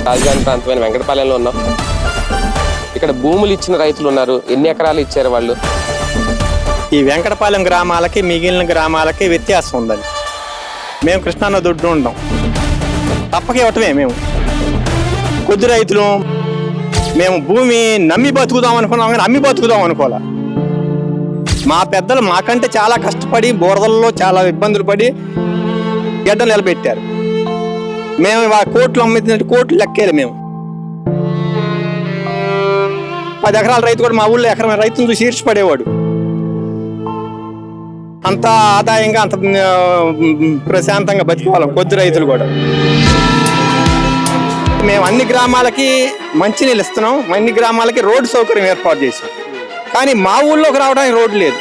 రాజధాని ప్రాంతమైన వెంకటపాలెంలో ఉన్నాం. ఇక్కడ భూములు ఇచ్చిన రైతులు ఉన్నారు. ఎన్ని ఎకరాలు ఇచ్చారు వాళ్ళు? ఈ వెంకటపాలెం గ్రామాలకి మిగిలిన గ్రామాలకి వ్యత్యాసం ఉందండి. మేము కృష్ణానది ఒడ్డున ఉంటాం, తప్పక ఇవ్వటమే. మేము కొద్ది రైతులు, మేము భూమి నమ్మి బతుకుదాం అనుకున్నాం కానీ అమ్మి బతుకుదాం అనుకోలే. మా పెద్దలు మాకంటే చాలా కష్టపడి బోరదల్లో చాలా ఇబ్బందులు పడి గడ్డ నిలబెట్టారు. మేము కోట్లు అమ్మినట్టు కోట్లు లెక్కేయాలి. మేము 10 ఎకరాల రైతు కూడా మా ఊళ్ళో ఎకరం రైతును చూసి ఈర్చిపడేవాడు. అంత ఆదాయంగా అంత ప్రశాంతంగా బతికేవాళ్ళం కొద్ది రైతులు కూడా. మేము అన్ని గ్రామాలకి మంచినీళ్ళు ఇస్తున్నాం, అన్ని గ్రామాలకి రోడ్డు సౌకర్యం ఏర్పాటు చేసాం. కానీ మా ఊళ్ళోకి రావడానికి రోడ్డు లేదు.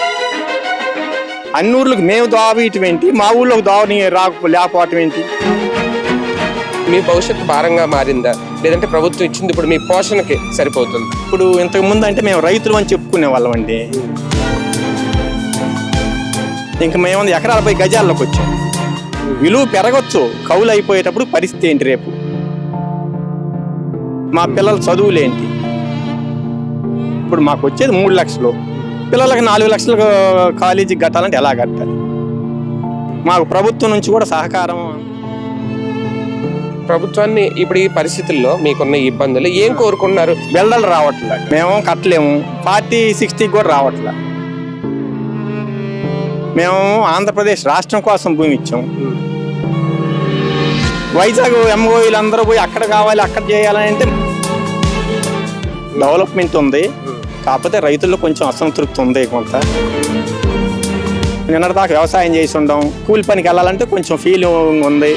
అన్ని ఊర్లకు మేము దావీయటం ఏంటి, మా ఊళ్ళోకి దావని లేకపోవటం ఏంటి? మీ భవిష్యత్తు భారంగా మారిందా, లేదంటే ప్రభుత్వం ఇచ్చింది ఇప్పుడు మీ పోషణకి సరిపోతుంది? ఇప్పుడు ఇంతకు ముందు అంటే మేము రైతులు అని చెప్పుకునే వాళ్ళం అండి. ఇంక మేము ఎకరాలపై గజాల్లోకి వచ్చాం. విలువ పెరగచ్చు, కౌలు అయిపోయేటప్పుడు పరిస్థితి ఏంటి? రేపు మా పిల్లల చదువులేంటి? ఇప్పుడు మాకు వచ్చేది 3 లక్షలు, పిల్లలకి 4 లక్షలు కాలేజీకి కట్టాలంటే ఎలా కట్టాలి? మాకు ప్రభుత్వం నుంచి కూడా సహకారం. ప్రభుత్వాన్ని ఇప్పుడు ఈ పరిస్థితుల్లో మీకున్న ఇబ్బందులు ఏం కోరుకున్నారు? బిల్డర్లు రావట్లే, మేము కట్టలేము. 40-60 కూడా రావట్లే. మేము ఆంధ్రప్రదేశ్ రాష్ట్రం కోసం భూమి ఇచ్చాం. వైజాగ్ ఎంఓఈలు అందరూ పోయి అక్కడ కావాలి, అక్కడ చేయాలని అంటే డెవలప్మెంట్ ఉంది, కాకపోతే రైతుల్లో కొంచెం అసంతృప్తి ఉంది. కొంత నిన్నటిదాకా వ్యవసాయం చేసి ఉండం, కూలి పనికి వెళ్ళాలంటే కొంచెం ఫీలింగ్ ఉంది.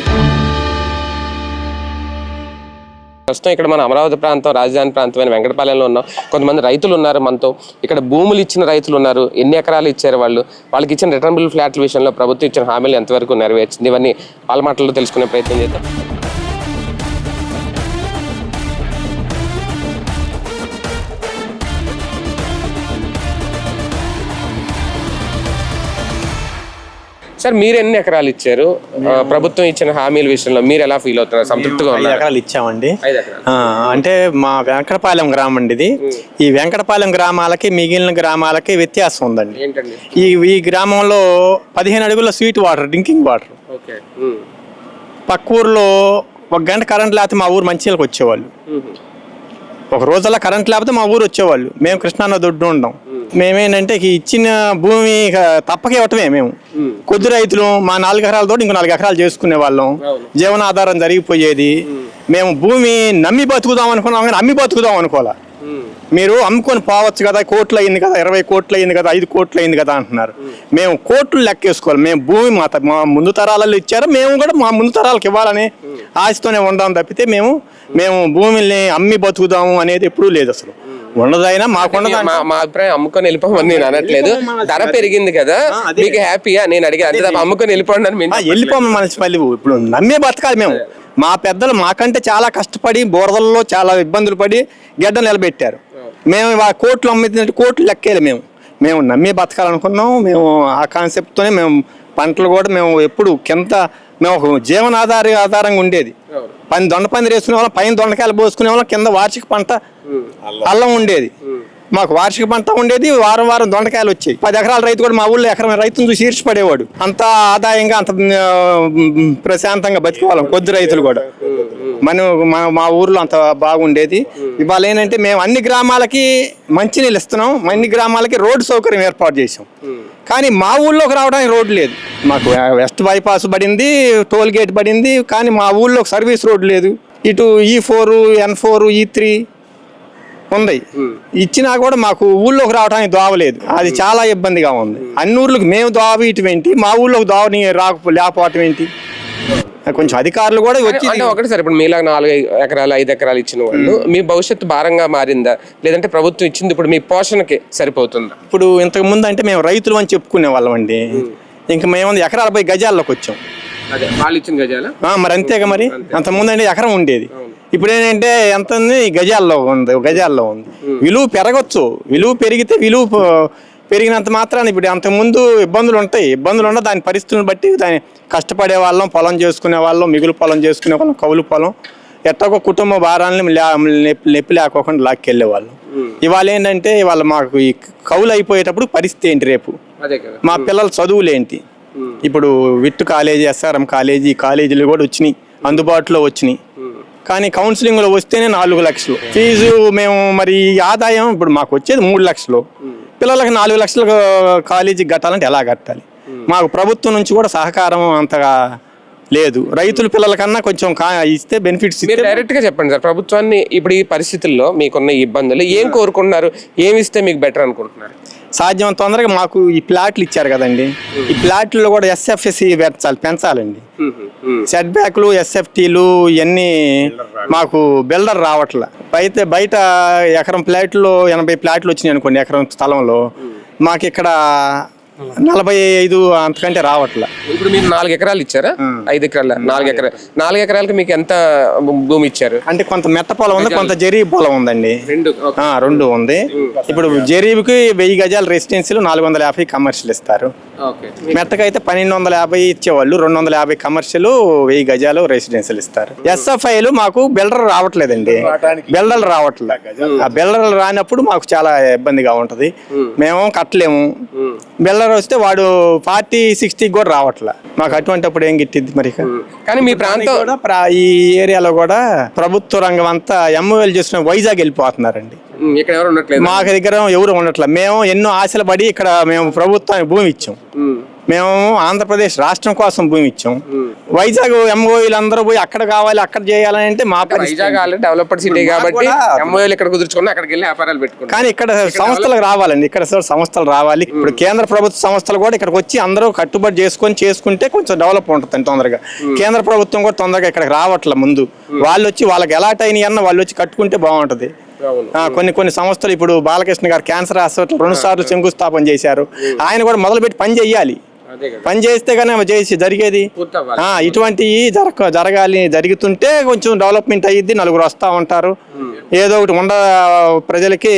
ప్రస్తుతం ఇక్కడ మన అమరావతి ప్రాంతం, రాజధాని ప్రాంతమైన వెంకటపాలెంలో ఉన్నాం. కొంతమంది రైతులు ఉన్నారు మనతో. ఇక్కడ భూములు ఇచ్చిన రైతులు ఉన్నారు. ఎన్ని ఎకరాలు ఇచ్చారు వాళ్ళు? వాళ్ళకి ఇచ్చిన రిటర్నబుల్ ఫ్లాట్ల విషయంలో ప్రభుత్వం ఇచ్చిన హామీలు ఎంతవరకు నెరవేర్చింది? ఇవన్నీ వాళ్ళ మాటల్లో తెలుసుకునే ప్రయత్నం చేద్దాం. సార్, మీరు ఎన్ని ఎకరాలు ఇచ్చారు? ప్రభుత్వం ఇచ్చిన హామీల విషయంలో మీరు ఎలా ఫీల్ అవుతున్నారు? సంతృప్తిగా 5 ఎకరాలు ఇచ్చామండి. అంటే మా వెంకటపాలెం గ్రామం అండి ఇది. ఈ వెంకటపాలెం గ్రామాలకి మిగిలిన గ్రామాలకి వ్యత్యాసం ఉందండి. ఈ గ్రామంలో 15 అడుగుల స్వీట్ వాటర్, డ్రింకింగ్ వాటర్. పక్క ఊర్లో 1 గంట కరెంట్ లేకపోతే మా ఊరు మంచినీళ్ళకి వచ్చేవాళ్ళు. ఒక రోజుల్లో కరెంట్ లేకపోతే మా ఊరు వచ్చేవాళ్ళు. మేము కృష్ణానది ఒడ్డున ఉంటాం. మేమేంటంటే ఇచ్చిన భూమి తప్పక ఇవ్వటమే. మేము కొద్ది రైతులు, మా 4 ఎకరాలతో ఇంకో 4 ఎకరాలు చేసుకునే వాళ్ళం. జీవనాధారం జరిగిపోయేది. మేము భూమి నమ్మి బతుకుదాం అనుకున్నాం కానీ అమ్మి బతుకుదాం అనుకోలే. మీరు అమ్ముకొని పోవచ్చు కదా, కోట్లు అయింది కదా, 20 కోట్లు అయింది కదా, 5 కోట్లు అయింది కదా అంటున్నారు. మేము కోట్లు లెక్కేసుకోవాలి. మేము భూమి మా ముందు తరాలలో ఇచ్చారు, మేము కూడా మా ముందు తరాలకు ఇవ్వాలని ఆశతోనే ఉందాం తప్పితే మేము భూమిని అమ్మి బతుకుదాము అనేది ఎప్పుడూ లేదు. అసలు ఉండదైనా మాకుండదు. మా అభిప్రాయం అమ్ముకొని వెళ్ళిపోమని నేను అనట్లేదు. ధర పెరిగింది కదా, మీకు హ్యాపీయా నేను అడిగా. అంతే తప్ప అమ్ముకొని వెళ్ళిపోండి వెళ్ళిపోము మనసు పల్లి. ఇప్పుడు నమ్మే బతకాలి. మేము మా పెద్దలు మాకంటే చాలా కష్టపడి బోరదల్లో చాలా ఇబ్బందులు పడి గడ్డ నిలబెట్టారు. మేము కోట్లు అమ్మినట్టు కోట్లు లెక్కేయాలి. మేము నమ్మి బతకాలనుకున్నాం. మేము ఆ కాన్సెప్ట్తోనే మేము పంటలు కూడా మేము ఎప్పుడు మేము ఒక ఆధారంగా ఉండేది. దొండ పందిరి వేసుకునే వాళ్ళం, పైన దొండకాయలు పోసుకునే వాళ్ళం, కింద వార్షిక పంట అల్లం ఉండేది. మాకు వార్షిక పంట ఉండేది. వారం దొండకాయలు వచ్చాయి. 10 ఎకరాల రైతు కూడా మా ఊళ్ళో ఎకరం రైతును చూసి ఈర్చిపడేవాడు. అంత ఆదాయంగా అంత ప్రశాంతంగా బతికేవాళ్ళం కొద్ది రైతులు కూడా. మా ఊర్లో అంత బాగుండేది. ఇవాళ ఏంటంటే మేము అన్ని గ్రామాలకి మంచినీళ్ళు ఇస్తున్నాం, అన్ని గ్రామాలకి రోడ్డు సౌకర్యం ఏర్పాటు చేసాం. కానీ మా ఊళ్ళోకి రావడానికి రోడ్డు లేదు. మాకు వెస్ట్ బైపాస్ పడింది, టోల్ గేట్ పడింది, కానీ మా ఊళ్ళోకి సర్వీస్ రోడ్డు లేదు. ఇటు E4, N4, E3 ఉంది. ఇచ్చినా కూడా మాకు ఊళ్ళోకి రావడానికి దోవలేదు. అది చాలా ఇబ్బందిగా ఉంది. అన్ని ఊర్లకు మేము దోవయటం ఏంటి, మా ఊళ్ళోకి దోవని లేకపోవటం ఏంటి? కొంచెం అధికారులు కూడా వచ్చి ఒకటి సార్, ఇప్పుడు మీలాగా 4 ఎకరాలు 5 ఎకరాలు ఇచ్చిన వాళ్ళు మీ భవిష్యత్తు భారంగా మారిందా, లేదంటే ప్రభుత్వం ఇచ్చింది ఇప్పుడు మీ పోషణకి సరిపోతుందా? ఇప్పుడు ఇంతకు ముందు అంటే మేము రైతులు అని చెప్పుకునే వాళ్ళం అండి. ఇంకా మేము ఎకరాలపై గజాల్లోకి వచ్చాం. వాళ్ళు ఇచ్చిన గజాల మరి అంతేగా. మరి అంత ముందు అంటే ఎకరం ఉండేది. ఇప్పుడు ఏంటంటే ఎంత ఉంది, గజాల్లో ఉంది. విలువ పెరగచ్చు. విలువ పెరిగినంత మాత్రాన్ని ఇప్పుడు అంతకుముందు ఇబ్బందులు ఉన్న దాని పరిస్థితులను బట్టి దాన్ని కష్టపడే వాళ్ళం, పొలం చేసుకునే వాళ్ళం, మిగులు పొలం చేసుకునే వాళ్ళం, కౌలు పొలం ఎట్టొక కుటుంబ భారాన్ని నొప్పి లేకోకుండా లాక్కెళ్ళేవాళ్ళు. ఇవాళ ఏంటంటే ఇవాళ మాకు ఈ కౌలు అయిపోయేటప్పుడు పరిస్థితి ఏంటి రేపు, అదే కదా. మా పిల్లల చదువులేంటి? ఇప్పుడు విట్టు కాలేజీ, ఎస్ఆర్ఎం కాలేజీ, కాలేజీలు కూడా వచ్చినాయి, అందుబాటులో వచ్చినాయి. కానీ కౌన్సిలింగ్లో వస్తేనే 4 లక్షలు ఫీజు. మేము మరి ఆదాయం ఇప్పుడు మాకు వచ్చేది 3 లక్షలు, పిల్లలకి 4 లక్షలు కాలేజీకి కట్టాలంటే ఎలా కట్టాలి? మాకు ప్రభుత్వం నుంచి కూడా సహకారం అంతగా లేదు. రైతుల పిల్లల కన్నా కొంచెం ఇస్తే బెనిఫిట్స్ మీరు డైరెక్ట్ గా చెప్పండి సార్, ప్రభుత్వాన్ని ఇప్పుడు ఈ పరిస్థితుల్లో మీకున్న ఇబ్బందులు ఏం కోరుకుంటున్నారు, ఏమి ఇస్తే మీకు బెటర్ అనుకుంటున్నారు? సాధ్యం తొందరగా మాకు ఈ ప్లాట్లు ఇచ్చారు కదండి, ఈ ప్లాట్లో కూడా ఎస్ఎఫ్ఎస్సి పెంచాలండి. సెట్ బ్యాక్లు, ఎస్ఎఫ్టీలు ఇవన్నీ మాకు బిల్డర్ రావట్లే. బయట ఎకరం ప్లాట్లో 80 ప్లాట్లు వచ్చినాయి అనుకోండి ఎకరం స్థలంలో, మాకు ఇక్కడ 45 అంతకంటే రావట్లే. ఇప్పుడు మీరు 4 ఎకరాలు ఇచ్చారా? 5 ఎకరాల 4 ఎకరాలకి మీకు ఎంత భూమి ఇచ్చారు? అంటే కొంత మెట్ట పొలం ఉంది, కొంత జరీబ్ పొలం ఉందండి. రెండు ఉంది. ఇప్పుడు జరీబుకి 1000 గజాలు రెసిడెన్షియల్, 450 కమర్షియల్ ఇస్తారు. మెట్టకైతే 1250 ఇచ్చేవాళ్ళు, 250 కమర్షియల్, 1000 గజాలు రెసిడెన్షియల్ ఇస్తారు. ఎస్ఎఫ్ఐలు మాకు బిల్డర్ రావట్లేదండి, బిల్డర్లు రావట్లే. ఆ బిల్డర్లు రానప్పుడు మాకు చాలా ఇబ్బందిగా ఉంటది, మేము కట్టలేము. బిల్డర్ వస్తే వాడు 40-60 కూడా రావట్లే, మాకు అటువంటిప్పుడు ఏం గిట్టింది మరి. కానీ మీ ప్రాంతం ఈ ఏరియాలో కూడా ప్రభుత్వ రంగం అంతా ఎంఓఎల్ చేసిన వైజాగ్ వెళ్ళిపోతున్నారండి. ఇక్కడ ఎవరు ఉండట్లేదు, మా దగ్గర ఎవరు ఉండట్లేదు. మేము ఎన్నో ఆశలు పడి ఇక్కడ మేము ప్రభుత్వానికి భూమి ఇచ్చాం, మేము ఆంధ్రప్రదేశ్ రాష్ట్రం కోసం భూమి ఇచ్చాం. వైజాగ్ ఎంఓఈలు అందరూ పోయి అక్కడ కావాలి, అక్కడ చేయాలని అంటే మా వైజాగ్ ఆల్రెడీ డెవలప్డ్ సిటీ కాబట్టి ఎంఓఎల్ ఇక్కడ కుదుర్చుకుని అక్కడికి వెళ్ళి వ్యాపారాలు పెట్టుకున్నాం. కానీ ఇక్కడ సంస్థలకు రావాలండి, ఇక్కడ సంస్థలు రావాలి. ఇప్పుడు కేంద్ర ప్రభుత్వ సంస్థలు కూడా ఇక్కడికి వచ్చి అందరూ కట్టుబడి చేసుకుంటే కొంచెం డెవలప్ ఉంటుంది తొందరగా. కేంద్ర ప్రభుత్వం కూడా తొందరగా ఇక్కడికి రావట్లే. ముందు వాళ్ళు వచ్చి వాళ్ళకి ఎలా అయినాయి అన్న వాళ్ళు వచ్చి కట్టుకుంటే బాగుంటది. కొన్ని సంస్థలు ఇప్పుడు బాలకృష్ణ గారు క్యాన్సర్ హాస్పిటల్ 2 సార్లు శంకుస్థాపన చేశారు. ఆయన కూడా మొదలుపెట్టి పని చెయ్యాలి, పని చేస్తే కానీ చేసి జరిగేది. ఇటువంటివి జరగాలి, జరుగుతుంటే కొంచెం డెవలప్మెంట్ అయ్యిద్ది, నలుగురు వస్తూ ఉంటారు, ఏదో ఒకటి ప్రజలకి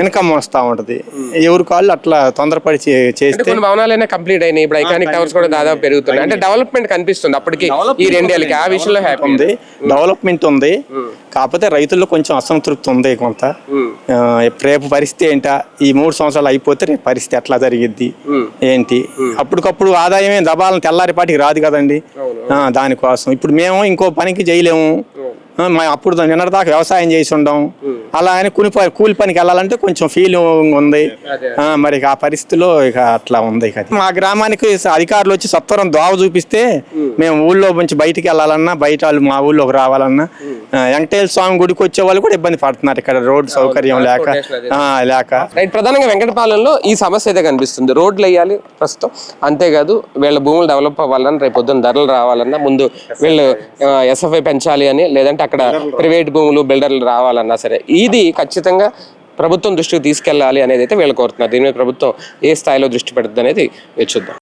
ఇన్కమ్ వస్తూ ఉంటది. ఎవరి కాళ్ళు అట్లా తొందరపడి చేస్తే కొన్ని భవనాలైనా కంప్లీట్ అయినాయి. ఇప్పుడు ఐకానిక్ టవర్స్ కూడా దాదాపు పెరుగుతున్నాయి, అంటే డెవలప్మెంట్ కనిపిస్తుంది అప్పటికి ఈ 2 ఏళ్ళకి. ఆ విషయంలో హ్యాపీ ఉంది, డెవలప్మెంట్ ఉంది. కాకపోతే రైతుల్లో కొంచెం అసంతృప్తి ఉంది కొంత. రేపు పరిస్థితి ఏంటా, ఈ 3 సంవత్సరాలు అయిపోతే రేపు పరిస్థితి ఎట్లా జరిగిద్ది ఏంటి? అప్పటికప్పుడు ఆదాయమే దబాలను తెల్లారిపాటికి రాదు కదండి. దానికోసం ఇప్పుడు మేము ఇంకో పనికి చేయలేము. అప్పుడు నిన్నటిదాకా వ్యవసాయం చేసి ఉండం, అలా అని కూలి పనికి వెళ్ళాలంటే కొంచెం ఫీలింగ్ ఉంది. మరి ఆ పరిస్థితిలో ఇక అట్లా ఉంది. ఇక మా గ్రామానికి అధికారులు వచ్చి సత్వరం దోవ చూపిస్తే మేము ఊళ్ళో నుంచి బయటికి వెళ్ళాలన్నా, బయట వాళ్ళు మా ఊళ్ళోకి రావాలన్నా, వెంకటేశ్వర స్వామి గుడికి వచ్చే వాళ్ళు కూడా ఇబ్బంది పడుతున్నారు ఇక్కడ రోడ్డు సౌకర్యం లేక. ప్రధానంగా వెంకటపాలెంలో ఈ సమస్య అయితే కనిపిస్తుంది. రోడ్లు వేయాలి ప్రస్తుతం, అంతేకాదు వీళ్ళ భూములు డెవలప్ అవ్వాలన్నా, రేపు పొద్దున్న ధరలు రావాలన్నా, ముందు వీళ్ళు ఎస్ఎఫ్ఐ పెంచాలి అని, లేదంటే అక్కడ ప్రైవేట్ భూములు బిల్డర్లు రావాలన్నా సరే, ఇది ఖచ్చితంగా ప్రభుత్వం దృష్టికి తీసుకెళ్లాలి అనేది అయితే వీళ్ళు కోరుతున్నారు. దీని మీద ప్రభుత్వం ఏ స్థాయిలో దృష్టి పెడుతుంది అనేది చూద్దాం.